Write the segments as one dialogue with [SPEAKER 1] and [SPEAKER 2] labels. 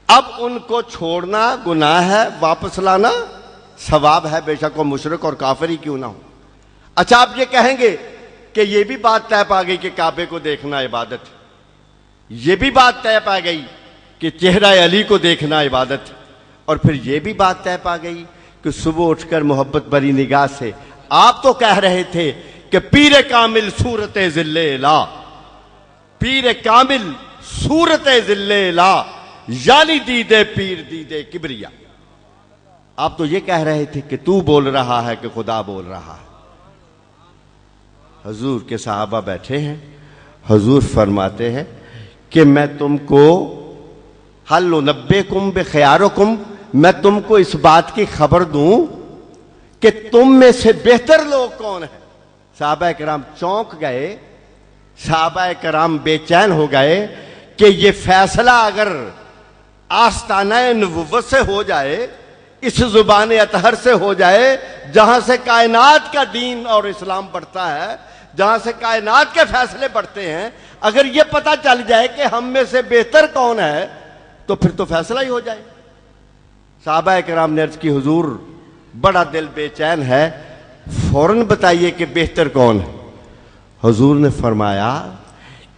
[SPEAKER 1] اب ان کو چھوڑنا گناہ ہے، واپس لانا ثواب ہے، بے شک وہ مشرک اور کافر ہی کیوں نہ ہو۔ اچھا آپ یہ کہیں گے کہ یہ بھی بات طے پا گئی کہ کعبے کو دیکھنا عبادت ہے، یہ بھی بات طے پا گئی کہ چہرہ علی کو دیکھنا عبادت ہے، اور پھر یہ بھی بات طے پا گئی کہ صبح اٹھ کر محبت بری نگاہ سے آپ تو کہہ رہے تھے کہ پیر کامل صورت ذل الہ، پیر کامل صورت ذل الہ یعنی دیدے پیر دیدے کبریا، آپ تو یہ کہہ رہے تھے کہ تو بول رہا ہے کہ خدا بول رہا ہے۔ حضور کے صحابہ بیٹھے ہیں، حضور فرماتے ہیں کہ میں تم کو حل نبئکم بخیارکم، میں تم کو اس بات کی خبر دوں کہ تم میں سے بہتر لوگ کون ہیں۔ صحابہ کرام چونک گئے، صحابہ کرام بے چین ہو گئے کہ یہ فیصلہ اگر آستانہ نبوت سے ہو جائے، اس زبان اطہر سے ہو جائے جہاں سے کائنات کا دین اور اسلام بڑھتا ہے، جہاں سے کائنات کے فیصلے بڑھتے ہیں، اگر یہ پتہ چل جائے کہ ہم میں سے بہتر کون ہے تو پھر تو فیصلہ ہی ہو جائے۔ صحابہ کرام نے عرض کی حضور بڑا دل بے چین ہے، فوراً بتائیے کہ بہتر کون ہے۔ حضور نے فرمایا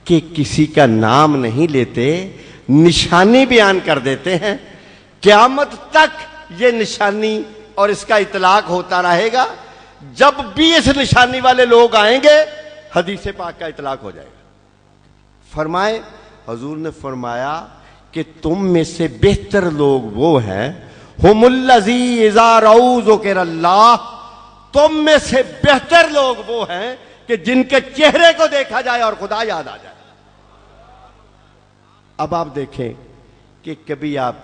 [SPEAKER 1] کہ کسی کا نام نہیں لیتے، نشانی بیان کر دیتے ہیں، قیامت تک یہ نشانی اور اس کا اطلاق ہوتا رہے گا، جب بھی اس نشانی والے لوگ آئیں گے حدیث پاک کا اطلاق ہو جائے گا۔ فرمائے حضور نے فرمایا کہ تم میں سے بہتر لوگ وہ ہیں، ہم الذی اذا رأوا ذکر اللہ، تم میں سے بہتر لوگ وہ ہیں کہ جن کے چہرے کو دیکھا جائے اور خدا یاد آ جائے۔ اب آپ دیکھیں کہ کبھی آپ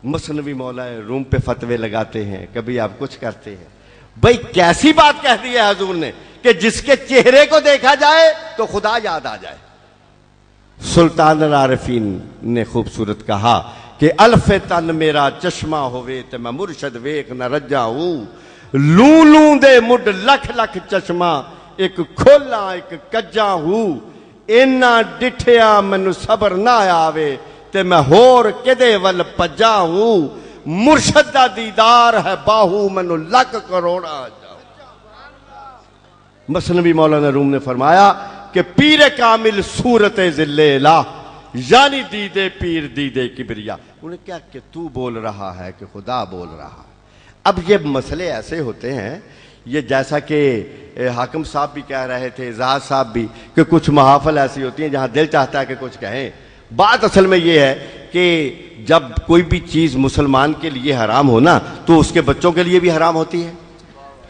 [SPEAKER 1] مثنوی مولا روم پہ فتوے لگاتے ہیں، کبھی آپ کچھ کرتے ہیں، بھئی کیسی بات کہہ دی ہے حضور نے کہ جس کے چہرے کو دیکھا جائے تو خدا یاد آ جائے۔ سلطان العارفین نے خوبصورت کہا کہ الف تن میرا چشمہ ہوئے تے میں مرشد ویکھ نہ رجا ہوں، لوں لوں دے مڈ لکھ لکھ چشمہ ایک کھولا ایک کجا ہوں، اینا ڈٹھیا منو صبر نہ آوے تے میں ہور کدے ول پجا ہوں، مرشد دا دیدار ہے باہو منو لک کروڑا جاؤ۔ مثنوی مولانا روم نے فرمایا کہ پیر کامل صورت ذل الہ یعنی دیدے پیر دیدے کبریا، انہیں کیا کہ تو بول رہا ہے کہ خدا بول رہا ہے۔ اب یہ مسئلے ایسے ہوتے ہیں، یہ جیسا کہ حاکم صاحب بھی کہہ رہے تھے، اعزاز صاحب بھی، کہ کچھ محافل ایسی ہوتی ہیں جہاں دل چاہتا ہے کہ کچھ کہیں۔ بات اصل میں یہ ہے کہ جب کوئی بھی چیز مسلمان کے لیے حرام ہونا تو اس کے بچوں کے لیے بھی حرام ہوتی ہے،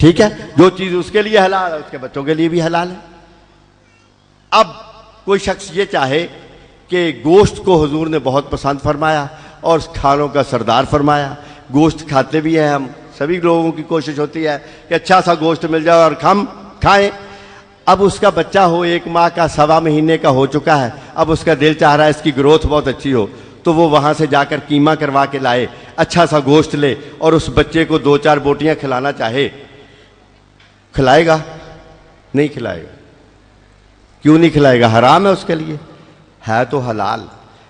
[SPEAKER 1] ٹھیک ہے؟ جو چیز اس کے لیے حلال ہے اس کے بچوں کے لیے بھی حلال ہے۔ اب کوئی شخص یہ چاہے کہ گوشت کو حضور نے بہت پسند فرمایا اور کھانوں کا سردار فرمایا، گوشت کھاتے بھی ہیں ہم، سبھی لوگوں کی کوشش ہوتی ہے کہ اچھا سا گوشت مل جائے اور ہم کھائیں۔ اب اس کا بچہ ہو 1 ماہ کا، 1.25 مہینے کا ہو چکا ہے، اب اس کا دل چاہ رہا ہے اس کی گروتھ بہت اچھی ہو، تو وہ وہاں سے جا کر قیمہ کروا کے لائے، اچھا سا گوشت لے اور اس بچے کو 2-4 بوٹیاں کھلانا چاہے، کھلائے گا؟ نہیں کھلائے گا۔ کیوں نہیں کھلائے گا؟ حرام ہے اس کے لیے، ہے تو حلال،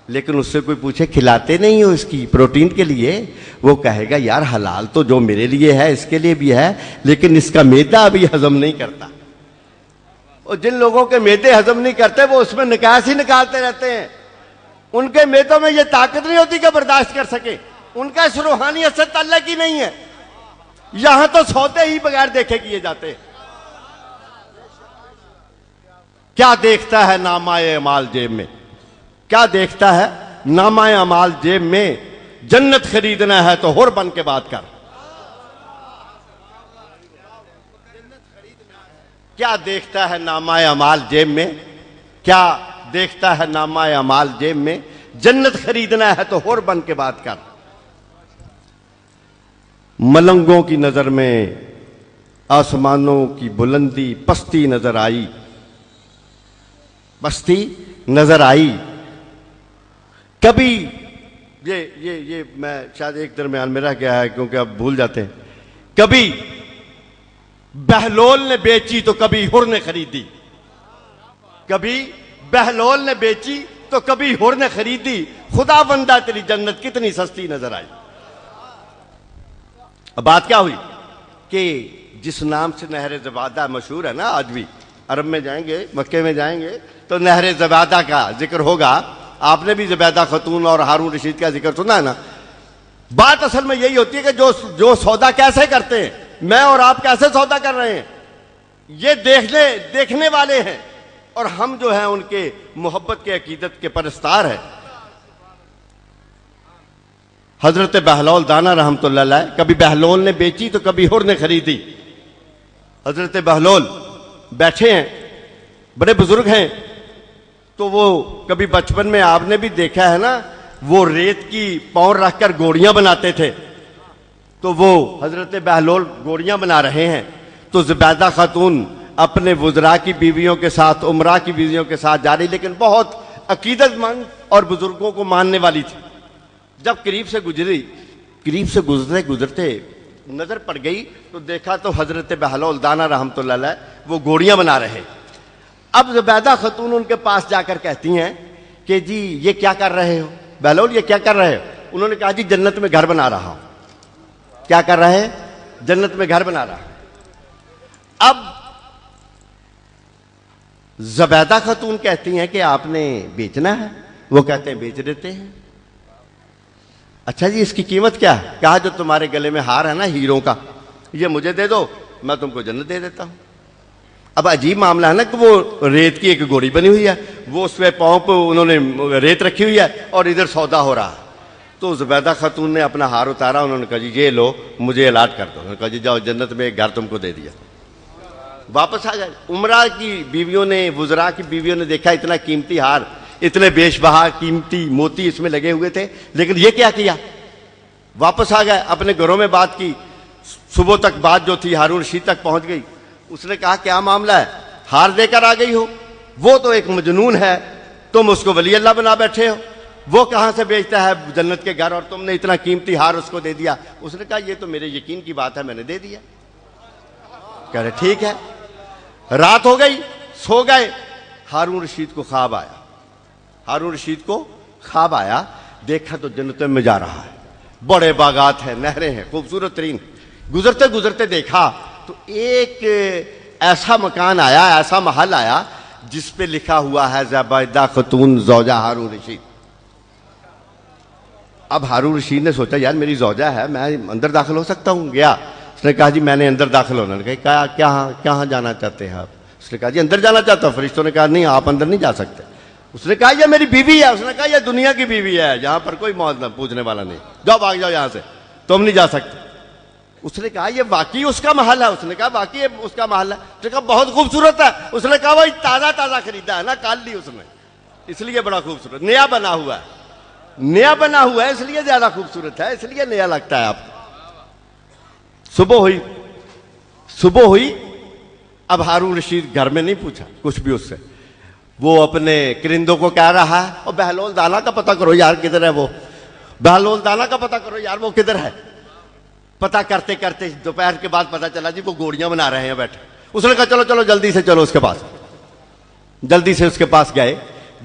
[SPEAKER 1] لیکن اس سے کوئی پوچھے کھلاتے نہیں ہو اس کی پروٹین کے لیے، وہ کہے گا یار حلال تو جو میرے لیے ہے اس کے لیے بھی ہے، لیکن اس کا معدہ ابھی ہضم نہیں کرتا۔ اور جن لوگوں کے معدے ہضم نہیں کرتے وہ اس میں نکاس ہی نکالتے رہتے ہیں، ان کے معدوں میں یہ طاقت نہیں ہوتی کہ برداشت کر سکے، ان کا اس روحانیت سے تعلق ہی نہیں ہے۔ یہاں تو سوتے ہی بغیر دیکھے کیے جاتے ہیں۔ کیا دیکھتا ہے نامہ اعمال جیب میں؟ کیا دیکھتا ہے نامہ اعمال جیب میں؟ جنت خریدنا ہے تو ہور بن کے بات کر۔ کیا دیکھتا ہے نامہ اعمال جیب میں؟ کیا دیکھتا ہے نامہ اعمال جیب میں؟ جنت خریدنا ہے تو ہور بن کے بات کر۔ ملنگوں کی نظر میں آسمانوں کی بلندی پستی نظر آئی، پستی نظر آئی۔ کبھی یہ میں شاید ایک درمیان میں رہ گیا ہے کیونکہ اب بھول جاتے ہیں، کبھی بہلول نے بیچی تو کبھی ہر نے خریدی، کبھی بہلول نے بیچی تو کبھی ہر نے خریدی، خدا بندہ تیری جنت کتنی سستی نظر آئی. اب بات کیا ہوئی کہ جس نام سے نہر زبادہ مشہور ہے نا، آج بھی عرب میں جائیں گے، مکے میں جائیں گے تو نہر زبادہ کا ذکر ہوگا. آپ نے بھی زبیدہ خاتون اور ہارون رشید کا ذکر سنا ہے نا. بات اصل میں یہی ہوتی ہے کہ جو سودا کیسے کرتے ہیں، میں اور آپ کیسے سودا کر رہے ہیں، یہ دیکھنے والے ہیں، اور ہم جو ہیں ان کے محبت کے عقیدت کے پرستار ہیں. حضرت بہلول دانا رحمۃ اللہ علیہ، کبھی بہلول نے بیچی تو کبھی ہر نے خریدی. حضرت بہلول بیٹھے ہیں، بڑے بزرگ ہیں، تو وہ کبھی بچپن میں آپ نے بھی دیکھا ہے نا، وہ ریت کی پاؤں رکھ کر گوڑیاں بناتے تھے. تو وہ حضرت بہلول گوڑیاں بنا رہے ہیں تو زبیدہ خاتون اپنے وزراء کی بیویوں کے ساتھ، عمراء کی بیویوں کے ساتھ جا رہی، لیکن بہت عقیدت مند اور بزرگوں کو ماننے والی تھی. جب قریب سے گزرتے نظر پڑ گئی تو دیکھا تو حضرت بہلول دانا رحمۃ اللہ علیہ وہ گوڑیاں بنا رہے. اب زبیدہ خاتون ان کے پاس جا کر کہتی ہیں کہ جی یہ کیا کر رہے ہو بہلول، یہ کیا کر رہے ہو؟ انہوں نے کہا جی جنت میں گھر بنا رہا ہوں. کیا کر رہے ہیں؟ جنت میں گھر بنا رہا ہوں. اب زبیدہ خاتون کہتی ہیں کہ آپ نے بیچنا ہے؟ وہ کہتے ہیں بیچ دیتے ہیں. اچھا جی اس کی قیمت کیا ہے؟ کہا جو تمہارے گلے میں ہار ہے نا ہیروں کا، یہ مجھے دے دو، میں تم کو جنت دے دیتا ہوں. اب عجیب معاملہ ہے نا کہ وہ ریت کی ایک گوڑی بنی ہوئی ہے، وہ اس پہ پاؤں پہ انہوں نے ریت رکھی ہوئی ہے اور ادھر سودا ہو رہا ہے. تو زبیدہ خاتون نے اپنا ہار اتارا، انہوں نے کہا جی یہ لو، مجھے الاٹ کر دو. انہوں نے کہا جی جاؤ، جنت میں ایک گھر تم کو دے دیا. واپس آ گئے. عمرہ کی بیویوں نے، وزراء کی بیویوں نے دیکھا اتنا قیمتی ہار، اتنے بیش بہا قیمتی موتی اس میں لگے ہوئے تھے، لیکن یہ کیا کیا؟ واپس آ گئے، اپنے گھروں میں بات کی. صبح تک بات جو تھی ہارون رشید تک پہنچ گئی. اس نے کہا کیا معاملہ ہے، ہار دے کر آ گئی ہو؟ وہ تو ایک مجنون ہے، تم اس کو ولی اللہ بنا بیٹھے ہو. وہ کہاں سے بیچتا ہے جنت کے گھر اور تم نے اتنا قیمتی ہار اس کو دے دیا؟ اس نے کہا یہ تو میرے یقین کی بات ہے، میں نے دے دیا. کہہ رہے ٹھیک ہے. رات ہو گئی، سو گئے. ہارون رشید کو خواب آیا. دیکھا تو جنت میں جا رہا ہے، بڑے باغات ہیں، نہریں ہیں، خوبصورت ترین. گزرتے دیکھا تو ایک ایسا مکان آیا، ایسا محل آیا جس پہ لکھا ہوا ہے زبیدہ خاتون زوجہ ہارون رشید. اب ہارون رشید نے سوچا یار میری زوجہ ہے، میں اندر داخل ہو سکتا ہوں. گیا، اس نے کہا جی میں نے اندر داخل ہونا. کہا کہاں جانا چاہتے ہیں آپ؟ اس نے کہا جی اندر جانا چاہتا ہوں. فرشتوں نے کہا نہیں آپ اندر نہیں جا سکتے. اس نے کہا یہ میری بیوی ہے. اس نے کہا یہ دنیا کی بیوی ہے، یہاں پر کوئی موت نہ پوچھنے والا نہیں، جاؤ بھاگ جاؤ یہاں سے، تم نہیں جا سکتے. اس نے کہا یہ واقعی اس کا محل ہے؟ اس نے کہا واقعی اس کا محل ہے. اس نے کہا بہت خوبصورت ہے. اس نے کہا وہی تازہ خریدا ہے نا، کال لی اس نے، اس لیے بڑا خوبصورت، نیا بنا ہوا ہے اس لیے زیادہ خوبصورت ہے، اس لیے نیا لگتا ہے آپ کو. صبح ہوئی. اب ہارون رشید گھر میں نہیں پوچھا کچھ بھی اس سے، وہ اپنے کرندوں کو کہہ رہا ہے اور بہلول دانا کا پتہ کرو یار کدھر ہے وہ، بہلول دانا کا پتہ کرو یار وہ کدھر ہے. پتہ کرتے دوپہر کے بعد پتہ چلا جی وہ گوڑیاں بنا رہے ہیں بیٹھے. اس نے کہا چلو جلدی سے چلو اس کے پاس. جلدی سے اس کے پاس گئے.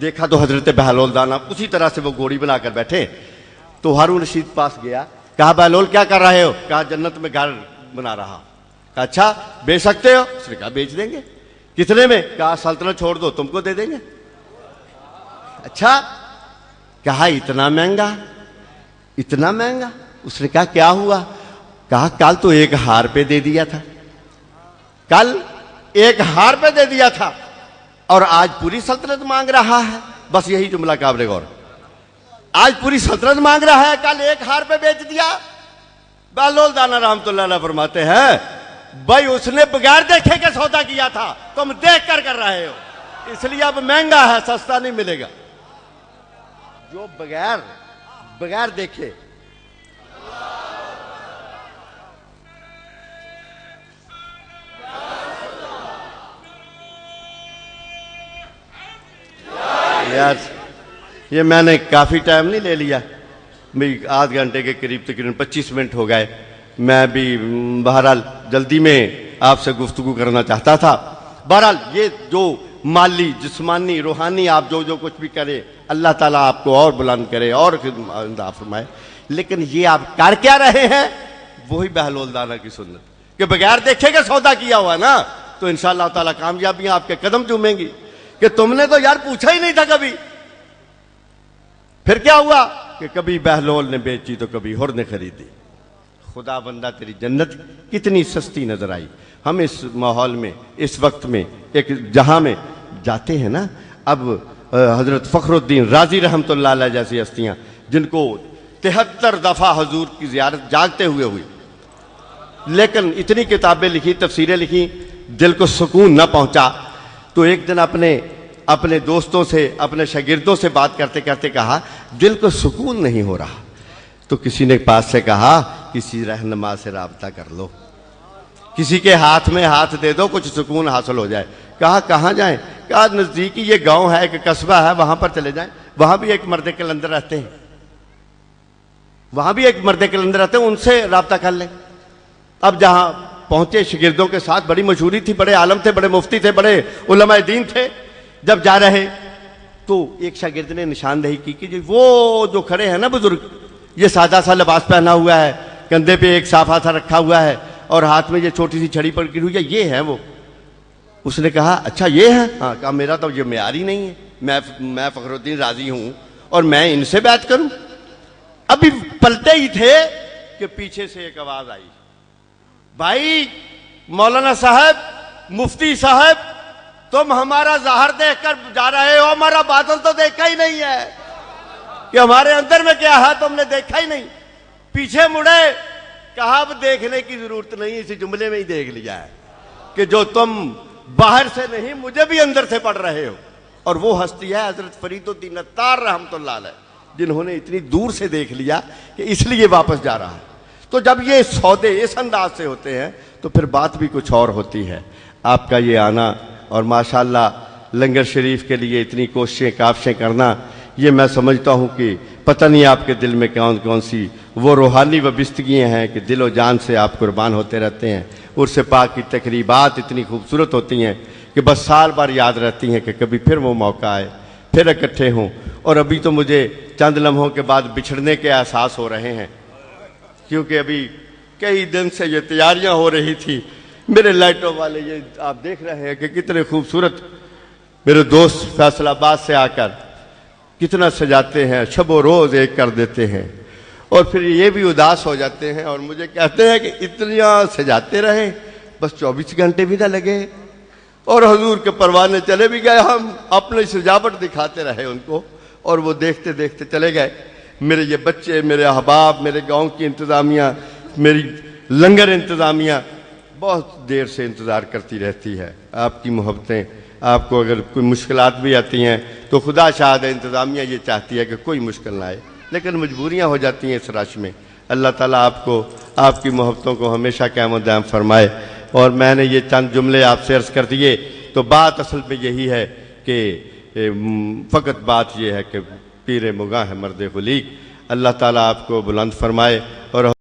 [SPEAKER 1] دیکھا تو حضرت بہلول دانا اسی طرح سے وہ گوڑی بنا کر بیٹھے. تو ہارون رشید پاس گیا، کہا بہلول کیا کر رہے ہو؟ کہا جنت میں گھر بنا رہا. کہا اچھا بیچ سکتے ہو؟ اس نے کہا بیچ دیں گے. کتنے میں؟ کہا سلطنت چھوڑ دو تم کو دے دیں گے. اچھا. کہا اتنا مہنگا؟ اس نے کہا کیا ہوا؟ کہا کل تو ایک ہار پہ دے دیا تھا، اور آج پوری سلطنت مانگ رہا ہے. بس یہی جملہ قابل غور. آج پوری سلطنت مانگ رہا ہے، کل ایک ہار پہ بیچ دیا. بہلول دانا رحمۃ اللہ علیہ فرماتے ہیں بھائی اس نے بغیر دیکھے کے سودا کیا تھا، تم دیکھ کر رہے ہو، اس لیے اب مہنگا ہے، سستا نہیں ملے گا. جو بغیر دیکھے. یار یہ میں نے کافی ٹائم نہیں لے لیا، آدھ گھنٹے کے قریب تقریباً 25 منٹ ہو گئے. میں بھی بہرحال جلدی میں آپ سے گفتگو کرنا چاہتا تھا. بہرحال یہ جو مالی جسمانی روحانی آپ جو کچھ بھی کریں اللہ تعالیٰ آپ کو اور بلند کرے اور عطا فرمائے، لیکن یہ آپ کر کیا رہے ہیں؟ وہی بہلول دانا کی سنت کہ بغیر دیکھے کہ سودا کیا ہوا نا، تو انشاءاللہ تعالیٰ کامیابیاں آپ کے قدم چومیں گی کہ تم نے تو یار پوچھا ہی نہیں تھا کبھی۔ پھر کیا ہوا کہ کبھی بہلول نے بیچی تو کبھی ہر نے خریدی۔ خدا بندہ تیری جنت کتنی سستی نظر آئی۔ ہم اس ماحول میں اس وقت میں ایک جہاں میں جاتے ہیں نا، اب حضرت فخر الدین رازی رحمۃ اللہ علیہ جیسی ہستیاں جن کو 73 دفعہ حضور کی زیارت جاگتے ہوئے ہوئی، لیکن اتنی کتابیں لکھی، تفسیریں لکھی، دل کو سکون نہ پہنچا، تو ایک دن اپنے دوستوں سے اپنے شاگردوں سے بات کرتے کرتے کہا دل کو سکون نہیں ہو رہا، تو کسی نے پاس سے کہا کسی رہنما سے رابطہ کر لو، کسی کے ہاتھ میں ہاتھ دے دو، کچھ سکون حاصل ہو جائے۔ کہا کہاں جائیں؟ کہا نزدیکی یہ گاؤں ہے، ایک قصبہ ہے، وہاں پر چلے جائیں، وہاں بھی ایک مرد قلندر رہتے ہیں، وہاں بھی ایک مرد قلندر رہتے ہیں، ان سے رابطہ کر لیں۔ اب جہاں پہنچے شاگردوں کے ساتھ، بڑی مشہوری تھی، بڑے عالم تھے، بڑے مفتی تھے، بڑے علماء دین تھے، جب جا رہے تو ایک شاگرد نے نشاندہی کی کہ وہ جو کھڑے ہیں نا بزرگ، یہ سادہ سا لباس پہنا ہوا ہے، کندھے پہ ایک صافہ سا رکھا ہوا ہے اور ہاتھ میں یہ چھوٹی سی چھڑی پکڑی ہوئی ہے، یہ ہے وہ۔ اس نے کہا اچھا یہ ہے؟ ہاں۔ کہا میرا تو یہ معیار ہی نہیں ہے، میں فخر الدین رازی ہوں اور میں ان سے بیعت کروں؟ ابھی پلٹے ہی تھے کہ پیچھے سے ایک آواز آئی، بھائی مولانا صاحب، مفتی صاحب، تم ہمارا ظاہر دیکھ کر جا رہے ہو، ہمارا باطن تو دیکھا ہی نہیں ہے کہ ہمارے اندر میں کیا ہے، تم نے دیکھا ہی نہیں۔ پیچھے مڑے، کہا اب دیکھنے کی ضرورت نہیں، اسی جملے میں ہی دیکھ لیا ہے کہ جو تم باہر سے نہیں مجھے بھی اندر سے پڑھ رہے ہو۔ اور وہ ہستی ہے حضرت فرید الدین عطار رحمۃ اللہ علیہ، جنہوں نے اتنی دور سے دیکھ لیا کہ اس لیے واپس جا رہا ہے۔ تو جب یہ سودے اس انداز سے ہوتے ہیں تو پھر بات بھی کچھ اور ہوتی ہے۔ آپ کا یہ آنا اور ماشاءاللہ لنگر شریف کے لیے اتنی کوششیں کاوشیں کرنا، یہ میں سمجھتا ہوں کہ پتہ نہیں آپ کے دل میں کون سی وہ روحانی وابستگیاں ہیں کہ دل و جان سے آپ قربان ہوتے رہتے ہیں۔ عرس پاک کی تقریبات اتنی خوبصورت ہوتی ہیں کہ بس سال بار یاد رہتی ہیں کہ کبھی پھر وہ موقع آئے، پھر اکٹھے ہوں۔ اور ابھی تو مجھے چند لمحوں کے بعد بچھڑنے کے احساس ہو رہے ہیں، کیونکہ ابھی کئی دن سے یہ تیاریاں ہو رہی تھی۔ میرے لائٹوں والے یہ آپ دیکھ رہے ہیں کہ کتنے خوبصورت میرے دوست فیصل آباد سے آ کر کتنا سجاتے ہیں، شب و روز ایک کر دیتے ہیں، اور پھر یہ بھی اداس ہو جاتے ہیں اور مجھے کہتے ہیں کہ اتنا سجاتے رہے، بس 24 گھنٹے بھی نہ لگے، اور حضور کے پروانے چلے بھی گئے، ہم اپنی سجاوٹ دکھاتے رہے ان کو، اور وہ دیکھتے دیکھتے چلے گئے۔ میرے یہ بچے، میرے احباب، میرے گاؤں کی انتظامیہ، میری لنگر انتظامیہ بہت دیر سے انتظار کرتی رہتی ہے۔ آپ کی محبتیں، آپ کو اگر کوئی مشکلات بھی آتی ہیں تو خدا شاہد ہے انتظامیہ یہ چاہتی ہے کہ کوئی مشکل نہ آئے، لیکن مجبوریاں ہو جاتی ہیں اس رش میں۔ اللہ تعالیٰ آپ کو، آپ کی محبتوں کو ہمیشہ قائم و دائم فرمائے۔ اور میں نے یہ چند جملے آپ سے عرض کر دیے، تو بات اصل میں یہی ہے کہ فقط بات یہ ہے کہ پیر مغاں ہے مرد خلیق۔ اللہ تعالیٰ آپ کو بلند فرمائے اور